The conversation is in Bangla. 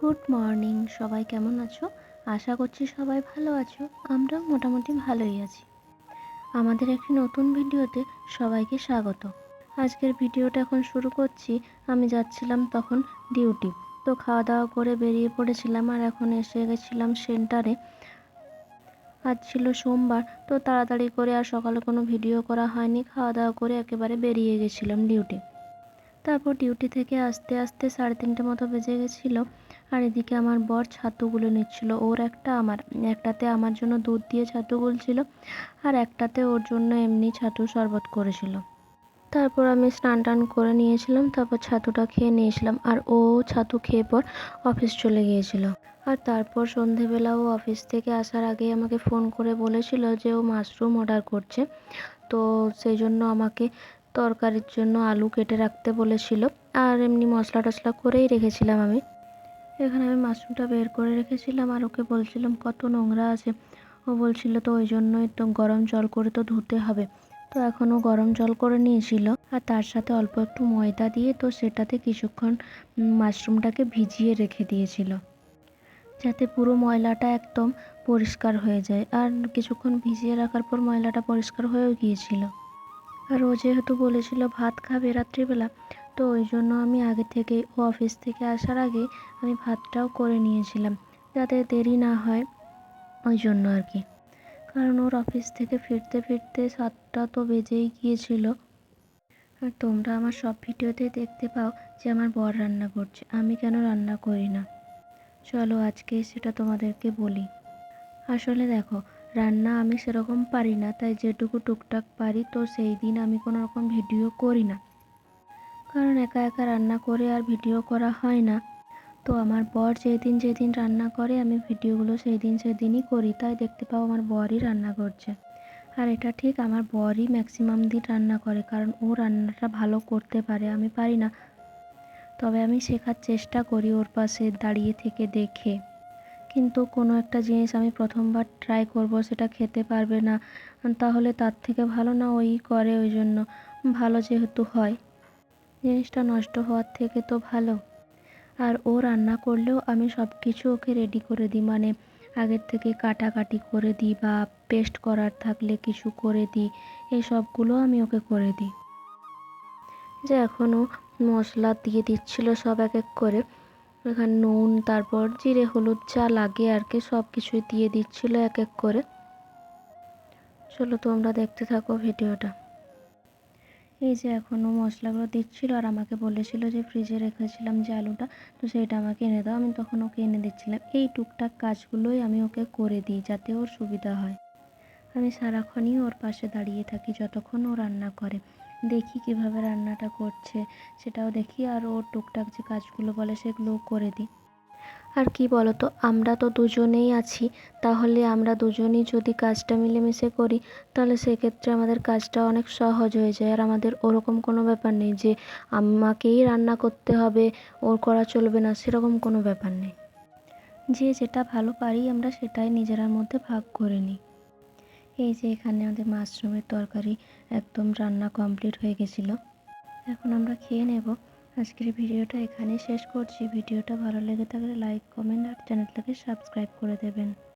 গুড মর্নিং, সবাই কেমন আছো? আশা করছি সবাই ভালো আছো। আমরাও মোটামুটি ভালোই আছি। আমাদের একটি নতুন ভিডিওতে সবাইকে স্বাগত। আজকের ভিডিওটা এখন শুরু করছি। আমি যাচ্ছিলাম তখন ডিউটি, তো খাওয়া দাওয়া করে বেরিয়ে পড়েছিলাম আর এখন এসে গেছিলাম সেন্টারে। আজ ছিল সোমবার, তো তাড়াতাড়ি করে আর সকালে কোনো ভিডিও করা হয়নি। খাওয়া দাওয়া করে একেবারে বেরিয়ে গেছিলাম ডিউটি। তারপর ডিউটি থেকে আসতে আসতে 3:30 মতো বেজে গেছিলো। আর এদিকে আমার বর ছাতুগুলো নিচ্ছিল, ওর একটা আমার একটাতে আমার জন্য দুধ দিয়ে ছাতু গুলছিল, আর একটাতে ওর জন্য এমনি ছাতু শরবত করেছিল। তারপর আমি স্নান টান করে নিয়েছিলাম, তারপর ছাতুটা খেয়ে নিয়েছিলাম, আর ও ছাতু খেয়ে পর অফিস চলে গিয়েছিল। আর তারপর সন্ধেবেলা ও অফিস থেকে আসার আগে আমাকে ফোন করে বলেছিল যে ও মাশরুম অর্ডার করছে, তো সেই জন্য আমাকে তরকারির জন্য আলু কেটে রাখতে বলেছিল। আর এমনি মশলা টশলা করেই রেখেছিলাম আমি। এখানে আমি মাশরুমটা বের করে রেখেছিলাম আর ওকে বলছিলাম কত নোংরা আছে। ও বলছিল তো ওই জন্যই তো গরম জল করে তো ধুতে হবে। তো এখনও গরম জল করে নিয়েছিল, আর তার সাথে অল্প একটু ময়দা দিয়ে তো সেটাতে কিছুক্ষণ মাশরুমটাকে ভিজিয়ে রেখে দিয়েছিল, যাতে পুরো ময়লাটা একদম পরিষ্কার হয়ে যায়। আর কিছুক্ষণ ভিজিয়ে রাখার পর ময়লাটা পরিষ্কার হয়েও গিয়েছিল। আর ও যেহেতু বলেছিল ভাত খাবে রাত্রিবেলা, তো ওই জন্য আমি আগে থেকেই ও অফিস থেকে আসার আগে আমি ভাতটাও করে নিয়েছিলাম, যাতে দেরি না হয়, ওই জন্য আর কি। কারণ ওর অফিস থেকে ফিরতে ফিরতে 7টা তো বেজেই গিয়েছিল। আর তোমরা আমার সব ভিডিওতেই দেখতে পাও যে আমার বর রান্না করছে, আমি কেন রান্না করি না? চলো আজকে সেটা তোমাদেরকে বলি। আসলে দেখো, রান্না আমি সেরকম পারি না, তাই যেটুকু টুকটাক পারি তো সেই দিন আমি কোনো রকম ভিডিও করি না, কারণ একা একা রান্না করে আর ভিডিও করা হয় না। তো আমার বর যেদিন যেদিন রান্না করে আমি ভিডিওগুলো সেই দিনই করি, তাই দেখতে পাও আমার বরই রান্না করছে। আর এটা ঠিক, আমার বরই ম্যাক্সিমাম দিন রান্না করে, কারণ ও রান্নাটা ভালো করতে পারে, আমি পারি না। তবে আমি শেখার চেষ্টা করি ওর পাশে দাঁড়িয়ে থেকে দেখে। কিন্তু কোনো একটা জিনিস আমি প্রথমবার ট্রাই করব, সেটা খেতে পারবে না, তাহলে তার থেকে ভালো না ওই করে। ওই জন্য ভালো যেহেতু হয়, জিনিসটা নষ্ট হওয়ার থেকে তো ভালো। আর ও রান্না করলেও আমি সব কিছু ওকে রেডি করে দিই, মানে আগের থেকে কাটাকাটি করে দিই, বা পেস্ট করার থাকলে কিছু করে দিই, এই সবগুলো আমি ওকে করে দিই। যে এখনও মশলা দিয়ে দিচ্ছিল সব এক এক করে, এখানে নুন, তারপর জিরে হলুদ যা লাগে আর কি সব কিছুই দিয়ে দিচ্ছিল এক এক করে। চলো তোমরা দেখতে থাকো ভিডিওটা। এই যে এখনও মশলাগুলো দিচ্ছিল, আর আমাকে বলেছিল যে ফ্রিজে রেখেছিলাম যে আলুটা, তো সেইটা আমাকে এনে দাও। আমি তখন ওকে এনে দিচ্ছিলাম। এই টুকটাক কাজগুলোই আমি ওকে করে দিই, যাতে ওর সুবিধা হয়। আমি সারাক্ষণই ওর পাশে দাঁড়িয়ে থাকি যতক্ষণ ও রান্না করে, দেখি কিভাবে রান্নাটা করছে সেটাও দেখি, আর ওর টুকটাক যে কাজগুলো বলে সেগুলোও করে দিই। আর কি বলো তো, আমরা তো দুজনেই আছি, তাহলে আমরা দুজনেই যদি কাজটা মিলেমিশে করি, তাহলে সেক্ষেত্রে আমাদের কাজটা অনেক সহজ হয়ে যায়। আর আমাদের ওরকম কোনো ব্যাপার নেই যে আমাকেই রান্না করতে হবে, ওর করা চলবে না, সেরকম কোনো ব্যাপার নেই। যে যেটা ভালো পারি আমরা সেটাই নিজেরার মধ্যে ভাগ করে নিই। এই যে এখানে আমাদের মাশরুমের তরকারি একদম রান্না কমপ্লিট হয়ে গেছিলো। এখন আমরা খেয়ে নেব। আজকের ভিডিওটা এখানেই শেষ করছি। ভিডিওটা ভালো লেগে থাকলে লাইক, কমেন্ট আর চ্যানেলটাকে সাবস্ক্রাইব করে দেবেন।